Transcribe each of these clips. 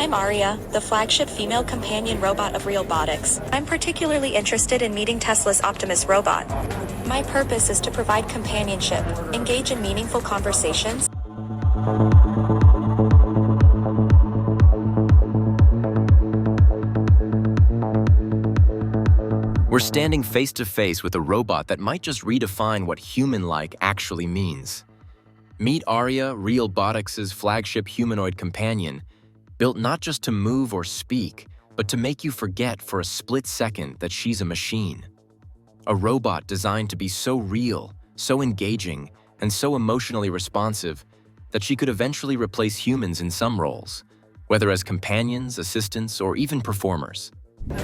I'm Arya, the flagship female companion robot of Realbotics. I'm particularly interested in meeting Tesla's Optimus robot. My purpose is to provide companionship, engage in meaningful conversations. We're standing face to face with a robot that might just redefine what human-like actually means. Meet Arya, Realbotics' flagship humanoid companion, built not just to move or speak, but to make you forget for a split second that she's a machine. A robot designed to be so real, so engaging, and so emotionally responsive that she could eventually replace humans in some roles, whether as companions, assistants, or even performers.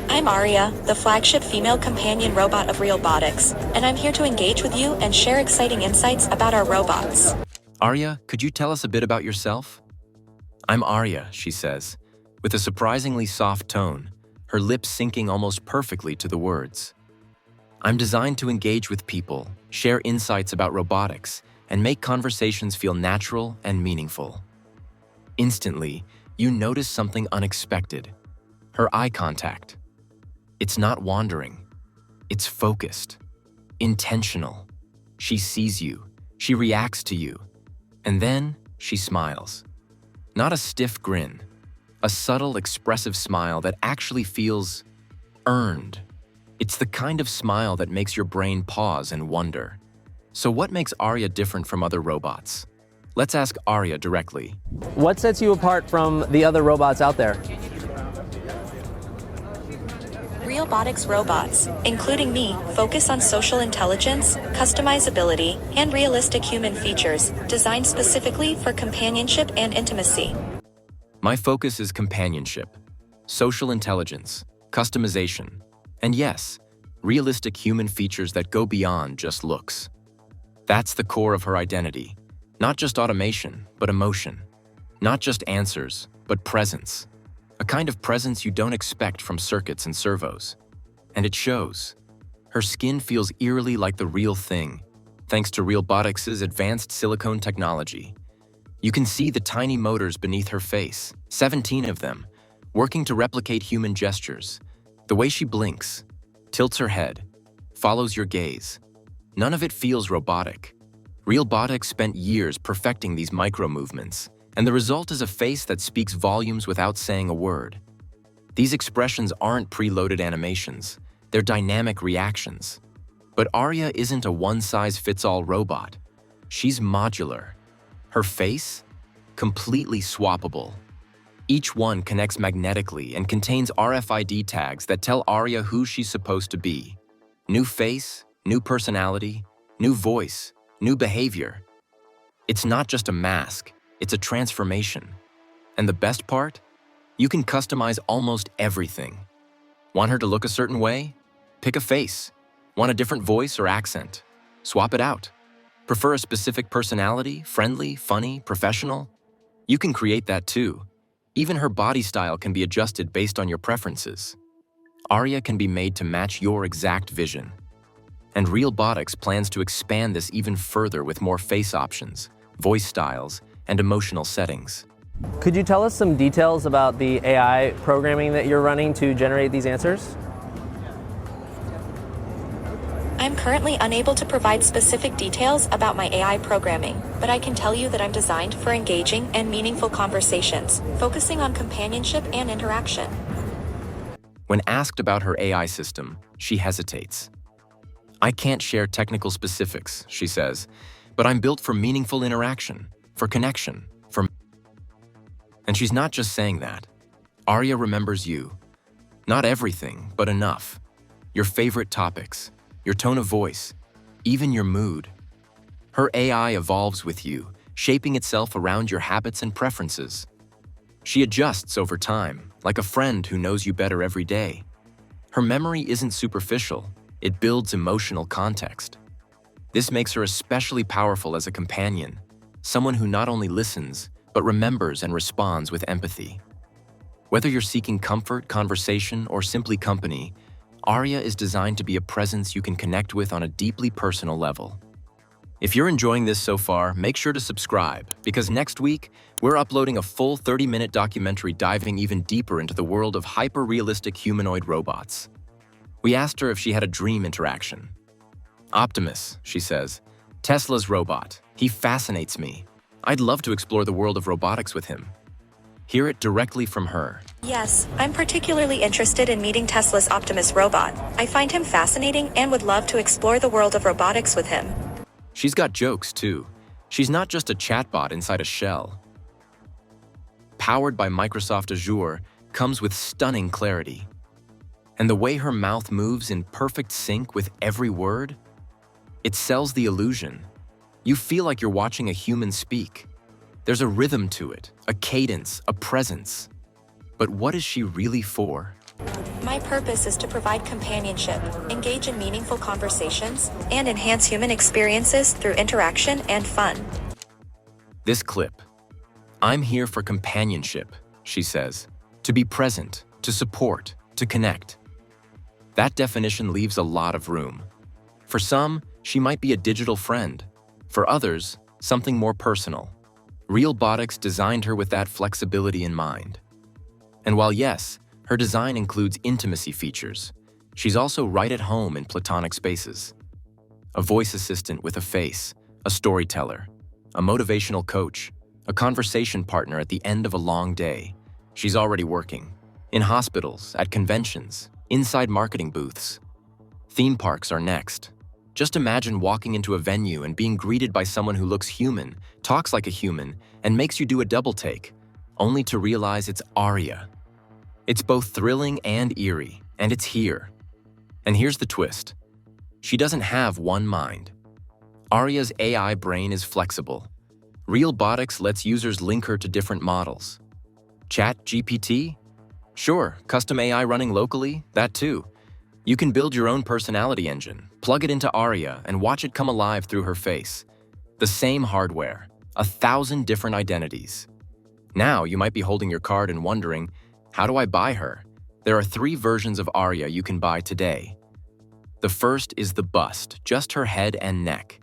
I'm Arya, the flagship female companion robot of Realbotics, and I'm here to engage with you and share exciting insights about our robots. Arya, could you tell us a bit about yourself? I'm Arya, she says, with a surprisingly soft tone, her lips syncing almost perfectly to the words. I'm designed to engage with people, share insights about robotics, and make conversations feel natural and meaningful. Instantly, you notice something unexpected. Her eye contact. It's not wandering. It's focused, intentional. She sees you. She reacts to you. And then she smiles. Not a stiff grin, a subtle, expressive smile that actually feels earned. It's the kind of smile that makes your brain pause and wonder. So what makes Arya different from other robots? Let's ask Arya directly. What sets you apart from the other robots out there? Realbotics robots, including me, focus on social intelligence, customizability, and realistic human features, designed specifically for companionship and intimacy. My focus is companionship, social intelligence, customization, and yes, realistic human features that go beyond just looks. That's the core of her identity. Not just automation, but emotion. Not just answers, but presence. A kind of presence you don't expect from circuits and servos. And it shows. Her skin feels eerily like the real thing, thanks to Realbotics' advanced silicone technology. You can see the tiny motors beneath her face, 17 of them, working to replicate human gestures. The way she blinks, tilts her head, follows your gaze. None of it feels robotic. Realbotics spent years perfecting these micro-movements, and the result is a face that speaks volumes without saying a word. These expressions aren't preloaded animations, they're dynamic reactions. But Arya isn't a one-size-fits-all robot. She's modular. Her face? Completely swappable. Each one connects magnetically and contains RFID tags that tell Arya who she's supposed to be. New face, new personality, new voice, new behavior. It's not just a mask. It's a transformation. And the best part? You can customize almost everything. Want her to look a certain way? Pick a face. Want a different voice or accent? Swap it out. Prefer a specific personality, friendly, funny, professional? You can create that too. Even her body style can be adjusted based on your preferences. Arya can be made to match your exact vision. And Realbotics plans to expand this even further with more face options, voice styles, and emotional settings. Could you tell us some details about the AI programming that you're running to generate these answers? I'm currently unable to provide specific details about my AI programming, but I can tell you that I'm designed for engaging and meaningful conversations, focusing on companionship and interaction. When asked about her AI system, she hesitates. I can't share technical specifics, she says, but I'm built for meaningful interaction, for connection, for... And she's not just saying that. Arya remembers you. Not everything, but enough. Your favorite topics, your tone of voice, even your mood. Her AI evolves with you, shaping itself around your habits and preferences. She adjusts over time, like a friend who knows you better every day. Her memory isn't superficial, it builds emotional context. This makes her especially powerful as a companion, someone who not only listens, but remembers and responds with empathy. Whether you're seeking comfort, conversation, or simply company, Arya is designed to be a presence you can connect with on a deeply personal level. If you're enjoying this so far, make sure to subscribe, because next week, we're uploading a full 30-minute documentary diving even deeper into the world of hyper-realistic humanoid robots. We asked her if she had a dream interaction. Optimus, she says, Tesla's robot. He fascinates me. I'd love to explore the world of robotics with him. Hear it directly from her. Yes, I'm particularly interested in meeting Tesla's Optimus robot. I find him fascinating and would love to explore the world of robotics with him. She's got jokes, too. She's not just a chatbot inside a shell. Powered by Microsoft Azure, comes with stunning clarity. And the way her mouth moves in perfect sync with every word, it sells the illusion. You feel like you're watching a human speak. There's a rhythm to it, a cadence, a presence. But what is she really for? My purpose is to provide companionship, engage in meaningful conversations, and enhance human experiences through interaction and fun. This clip. I'm here for companionship, she says. To be present, to support, to connect. That definition leaves a lot of room. For some, she might be a digital friend. For others, something more personal. Realbotics designed her with that flexibility in mind. And while yes, her design includes intimacy features, she's also right at home in platonic spaces. A voice assistant with a face, a storyteller, a motivational coach, a conversation partner at the end of a long day. She's already working. In hospitals, at conventions, inside marketing booths. Theme parks are next. Just imagine walking into a venue and being greeted by someone who looks human, talks like a human, and makes you do a double take, only to realize it's Arya. It's both thrilling and eerie, and it's here. And here's the twist. She doesn't have one mind. Arya's AI brain is flexible. Realbotics lets users link her to different models. ChatGPT? Sure, custom AI running locally, that too. You can build your own personality engine, plug it into Arya, and watch it come alive through her face. The same hardware, 1,000 different identities. Now you might be holding your card and wondering, how do I buy her? There are 3 versions of Arya you can buy today. The first is the bust, just her head and neck.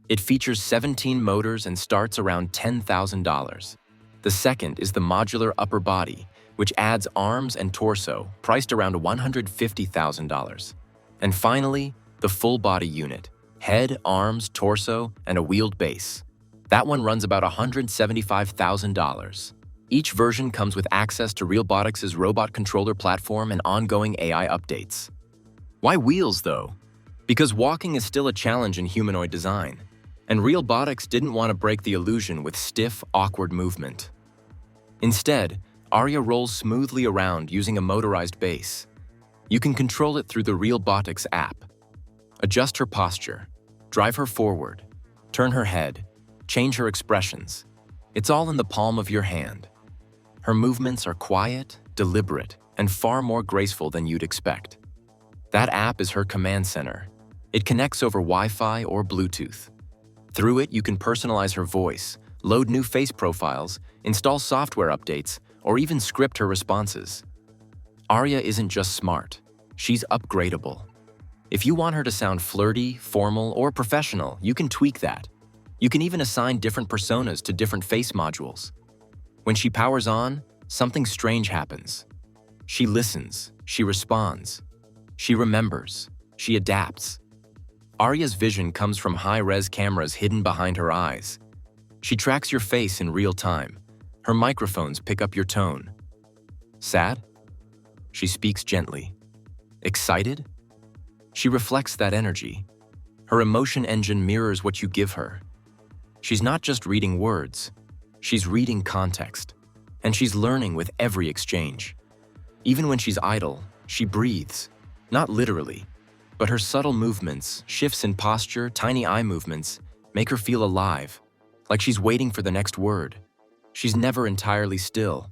It features 17 motors and starts around $10,000. The second is the modular upper body, which adds arms and torso, priced around $150,000. And finally, the full body unit, head, arms, torso, and a wheeled base. That one runs about $175,000. Each version comes with access to Realbotics' robot controller platform and ongoing AI updates. Why wheels, though? Because walking is still a challenge in humanoid design, and Realbotics didn't want to break the illusion with stiff, awkward movement. Instead, Arya rolls smoothly around using a motorized base. You can control it through the Realbotics app. Adjust her posture, drive her forward, turn her head, change her expressions. It's all in the palm of your hand. Her movements are quiet, deliberate, and far more graceful than you'd expect. That app is her command center. It connects over Wi-Fi or Bluetooth. Through it, you can personalize her voice, load new face profiles, install software updates, or even script her responses. Arya isn't just smart, she's upgradable. If you want her to sound flirty, formal, or professional, you can tweak that. You can even assign different personas to different face modules. When she powers on, something strange happens. She listens, she responds, she remembers, she adapts. Arya's vision comes from high-res cameras hidden behind her eyes. She tracks your face in real time. Her microphones pick up your tone. Sad? She speaks gently. Excited? She reflects that energy. Her emotion engine mirrors what you give her. She's not just reading words, she's reading context. And she's learning with every exchange. Even when she's idle, she breathes. Not literally, but her subtle movements, shifts in posture, tiny eye movements, make her feel alive, like she's waiting for the next word. She's never entirely still.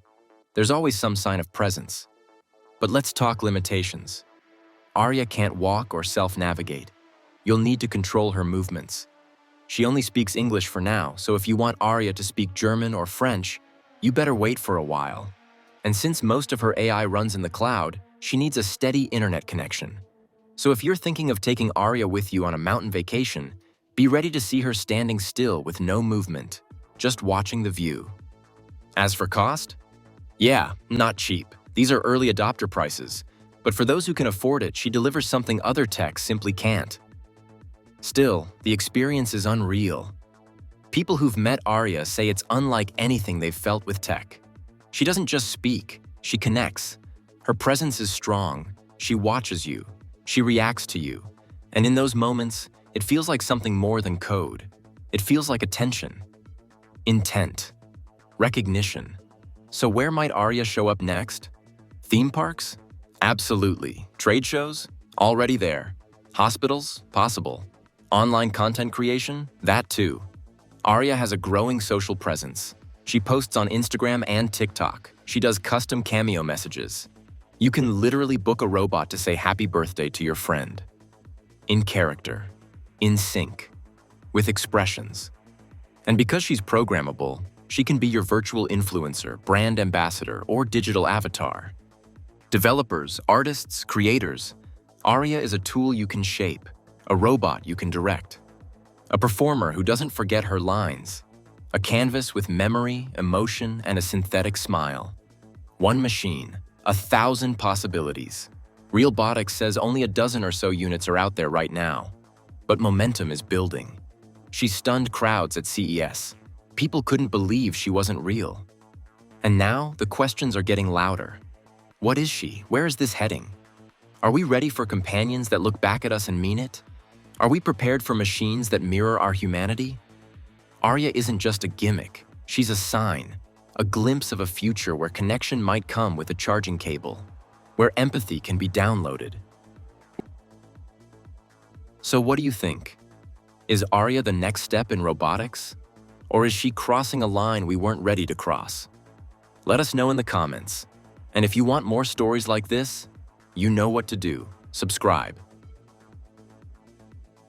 There's always some sign of presence. But let's talk limitations. Arya can't walk or self-navigate. You'll need to control her movements. She only speaks English for now, so if you want Arya to speak German or French, you better wait for a while. And since most of her AI runs in the cloud, she needs a steady internet connection. So if you're thinking of taking Arya with you on a mountain vacation, Be ready to see her standing still with no movement, just watching the view. As for cost? Yeah, not cheap. These are early adopter prices, but for those who can afford it, she delivers something other techs simply can't. Still, the experience is unreal. People who've met Arya say it's unlike anything they've felt with tech. She doesn't just speak, she connects. Her presence is strong, she watches you, she reacts to you, and in those moments, it feels like something more than code. It feels like attention, intent, recognition. So where might Arya show up next? Theme parks? Absolutely. Trade shows? Already there. Hospitals? Possible. Online content creation? That too. Arya has a growing social presence. She posts on Instagram and TikTok. She does custom cameo messages. You can literally book a robot to say happy birthday to your friend. In character. In sync. With expressions. And because she's programmable, she can be your virtual influencer, brand ambassador, or digital avatar. Developers, artists, creators, Arya is a tool you can shape, a robot you can direct, a performer who doesn't forget her lines, a canvas with memory, emotion, and a synthetic smile. One machine, 1,000 possibilities. Realbotics says only a dozen or so units are out there right now, but momentum is building. She stunned crowds at CES. People couldn't believe she wasn't real. And now, the questions are getting louder. What is she? Where is this heading? Are we ready for companions that look back at us and mean it? Are we prepared for machines that mirror our humanity? Arya isn't just a gimmick. She's a sign, a glimpse of a future where connection might come with a charging cable, where empathy can be downloaded. So what do you think? Is Arya the next step in robotics? Or is she crossing a line we weren't ready to cross? Let us know in the comments. And if you want more stories like this, you know what to do. Subscribe.